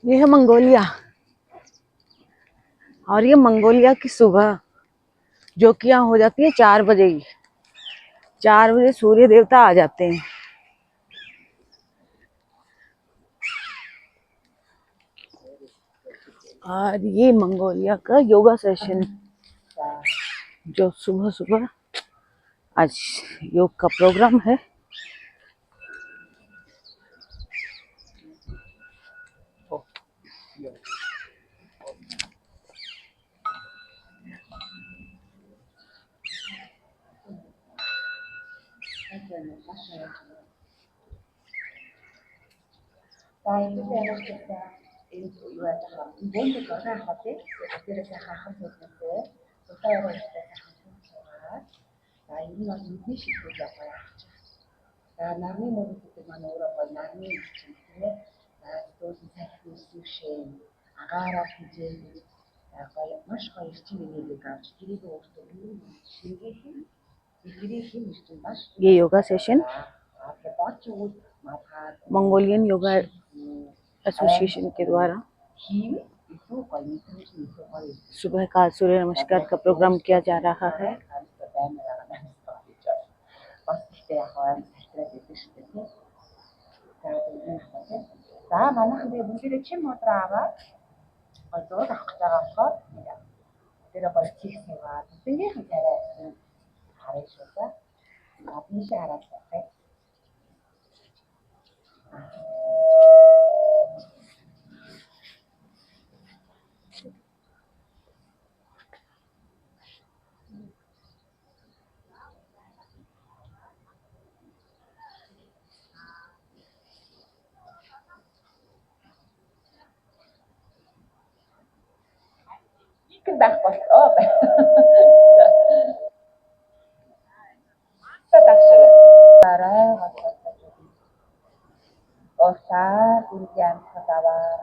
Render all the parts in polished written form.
ये है मंगोलिया और ये मंगोलिया की सुबह जो कि यहाँ हो जाती है 4 बजे ही। 4 बजे सूर्य देवता आ जाते हैं। और ये मंगोलिया का योगा सेशन जो सुबह सुबह आज योग का प्रोग्राम है। ये योगा सेशन मंगोलियन योगा एसोसिएशन के द्वारा सुबह का सूर्य नमस्कार का प्रोग्राम किया जा रहा है।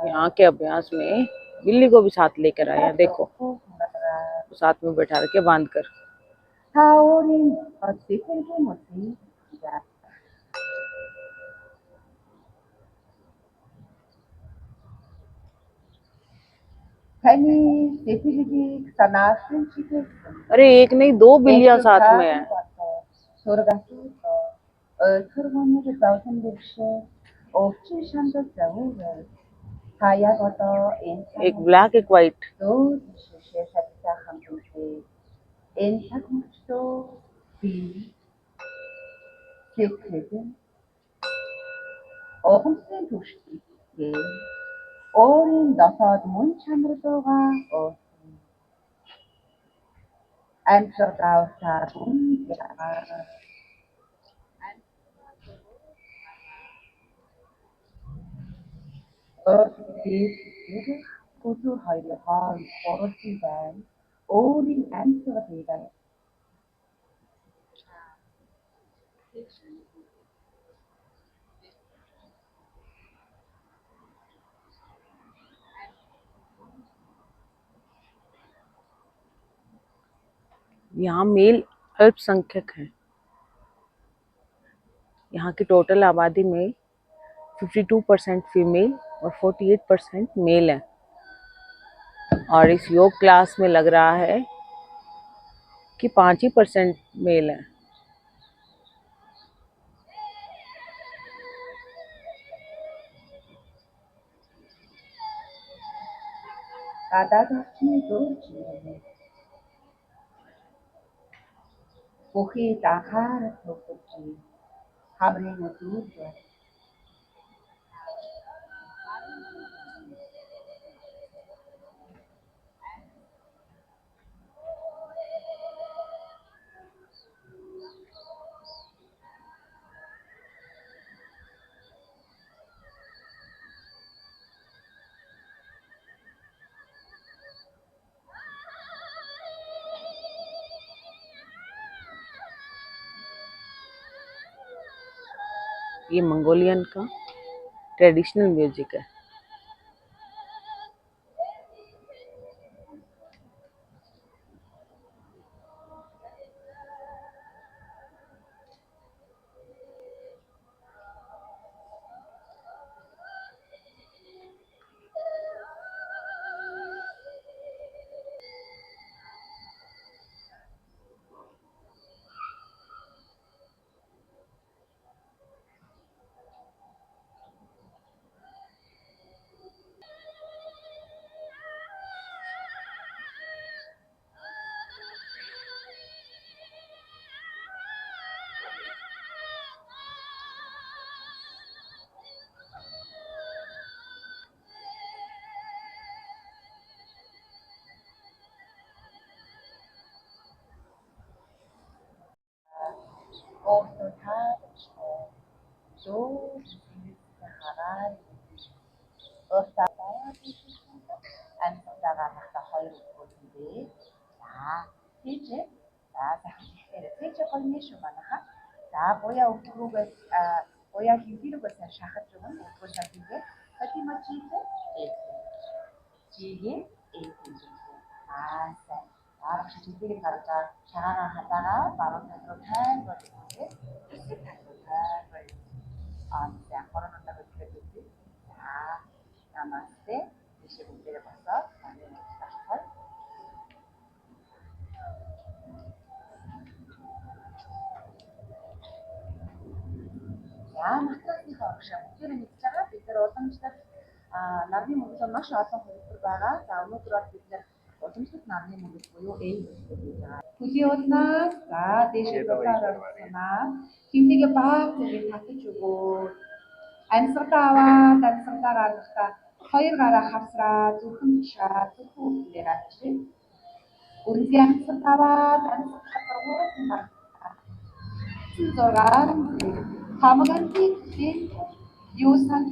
यहाँ के अभ्यास में बिल्ली को भी साथ लेकर आया, देखो साथ में बैठा के बांध कर। अरे एक नहीं 2 बिल्लियां साथ में है। एक ब्लैक एक व्हाइट। यहाँ मेल अल्पसंख्यक हैं। यहाँ की टोटल आबादी में 52% फीमेल और 48% मेल है। और इस योग क्लास में लग रहा है कि 5% मेल है। ये मंगोलियन का ट्रेडिशनल म्यूजिक है। өөртөө таашгүй зөв хараад өөртөө амьсгалаа хата хоёр үгтэй. За тийч тийч гоё нэш манайха. За буяа өвгөрүүгээс буяа хинхирүүгээс шахаж өгөн өвгөр шахигээ. Хатимачигээ чигээ сайн. Аргач чигээр харж чагаа хатагаа баруун талруу тань болчихсон. Хэсэг талруу тань болчихсон. За хоорондоо хэлгээд үзье. За намасте тийш бүгдээ босоод тааштай. Матрасынхаа оршин бүгдээр мэдж байгаа. Бид нар уламжлалт нарны мөнгөд маш олон хувилбар байгаа. За өнөөдөр бол бид нар уламжлалт нарны мөнгөд буюу хөлийн уднаас за дээшээ дулаараа хэмнэгээ баах зэрэг татаж өгөө. Амьсгалаа аваад амьсгалаа гаргахтаа хоёр гараа хавсраа зүрхэн тушаа зүрхэн үгээр авчи. Үнэхээр амьсгалаа аваад амьсгалаа гаргах зураг хамгаалтыг юу сан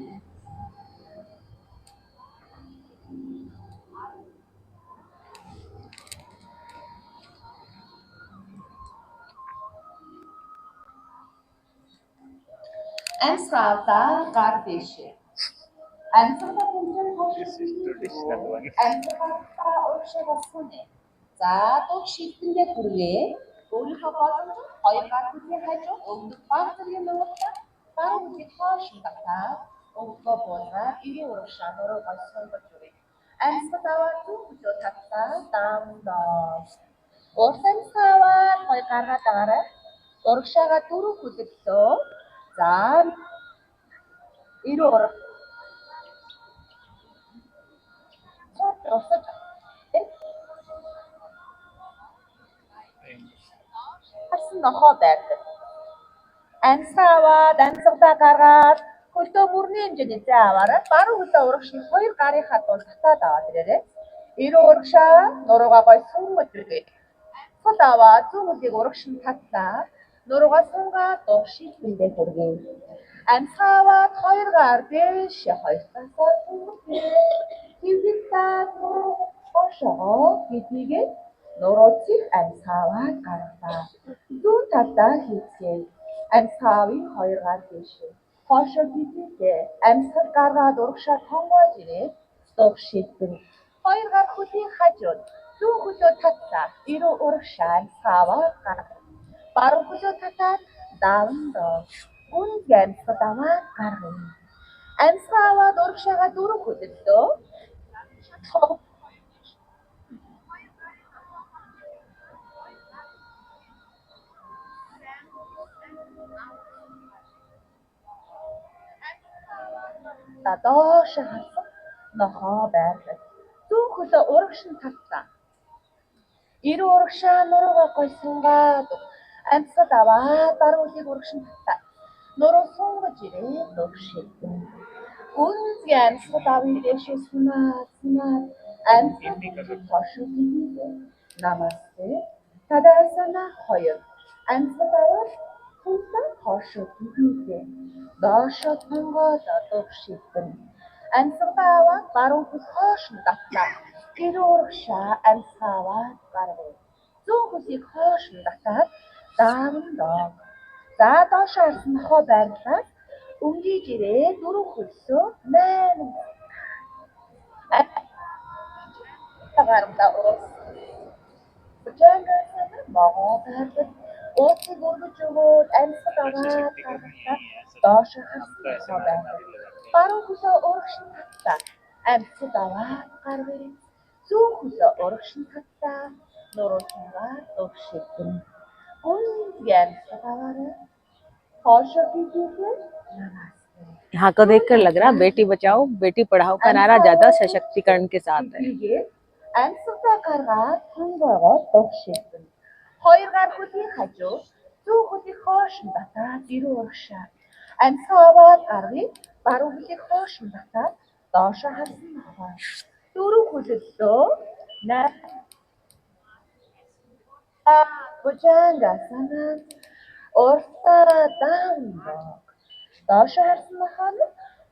Амьсгалаа гар дэшээ. Амьсгалаа тэмцэн амьсгалаа уушгаас хүнэ. За дуг шилдэндээ хүргээ. Өөрийнхөө боломж хоёр гар хүнээ хажуу өвдөг баг зэргийн нууртаа баруун үгийг хоош татаа өвдөө буулгаар ирээ урагшаа нуруу гойсон гэж үрээ. Амьсгалаа зүгөө татаа даамдаа. Уурсамсаваа хоёр гаргаад байгаарай. Урагшаага дөрөв хүлээлтөө. За ирээ ураг харсан нохоо байдаг. Амьсгалаа амьсгалаа гаргаад хөлдөө мөрний хэмжээний зай аваарай. Баруун хөлөө урагш нь хоёр гарынхаа дунд татаад аваад ирээрэй. Ирээ урагшаа нуруугаа гой сүнгэж үргээ. Цол аваа зүүн хөлийг урагш нь татлаа. Нуруугаа сунгаа дуг шилдэндээ хүргээ. Амьсгалаа хоёр гар дэш хоёр тасаа сүнгэж хивлээ хошоо гэдгийг нурууцыг амьсгалаа гаргалаа. Зүүн талдаа хийцгээе. Амьсгалын хоёр гар дэшээ. Хоошоо гэдгийг амьсгал гаргаад урагшаа тонгоож ирээ. Дуг шилдэн. Хоёр гар хөлийн хажууд зүүн хөлөө татлаа. Ирээ урагшаа амьсгалаа гаргав. Баруун хөлөө татаад давндаа. Үнэхээр амьсгалаа гаргав. Амьсгалаа урагшаага дөрөв хүлээлтөө. Доош харсан нохоо байрлал. Зүүн хөлөө урагш нь татлаа. Ирээ урагшаа нуруугаа гой сунгаад амьсгал аваа баруун хөлийг урагш нь татлаа. Нуруу сунгаж ирээ дуг шилдэн. Үнэхээр амьсгал авын дэшээ сунаа амьсгал хошоо гэдгийг намасте тадасана хоёр амьсгал аваад хүнтэй хошоо гэдгийг доошоо тонгоод дуг шилдэн. Амьсгалаа аваад баруун хөл хоош нь татлаа. Ирээ урагшаа амьсгалаа гаргав. Зүүн хөлийг хоош нь татаад даавндаа. За доош харсан нохоо байрлал өнгийж ирээ дөрөв хөлсөө 8 гарамдаа уус. Бүжэнгээс могоо байрлал уусыг өргөж өгөөд амьсгал аваад гаргахтаа доош харсан нохоо байрлал. Баруун хөлөө урагш нь татлаа. Амьсгал аваад гаргав. Зүүн хөлөө урагш нь татлаа. Нуруу сунгаа дуг шилдэн. Үнэхээр амьсгал аваарай. हौशा कीजिए यहाँ को देखकर लग रहा है बेटी बचाओ बेटी पढ़ाओ का नारा ज्यादा सशक्तिकरण के साथ है. Уртаа даандаг. Доош харсныхаа нь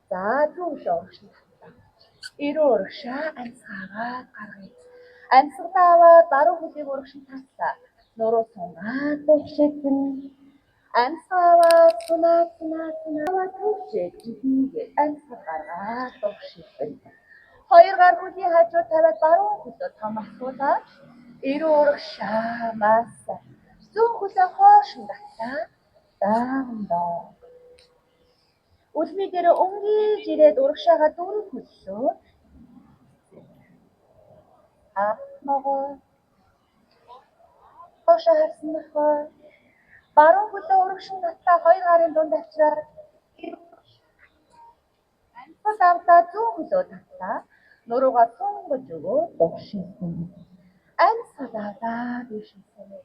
за зүүн урагшин татсан. Ирүү урагшаа амьсгаагаад гаргая. Амьсгалаа аваад баруун хөлийг урагшин таслаа. Нуруу сунгаад төвшигэн. Амьсгаа сунаа төвшөөд ихийгээд амьсгал гаргаад төвшигэн. Хоёр гар хөлийн хажуу тавиад баруун хөлөө том асуулаад ирүү урагшаа маасаа. Зүүн хөлөө хоошин таслаа. Даандаа. Үлми дээр өнгийж ирээд урагшаага дөрөв хөллөө ногоо хоошо харсныхаа баруун хөлөө урагшин таслаа хоёр гарын дунд авчираад амьсгал авлаа зүүн хөлөө таслаа нуруугаа сунгаж өгөө дуршилсан. Амьсгал авлаа бишээ.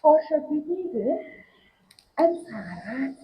Хоошо бигээр амьсгаа гаргаад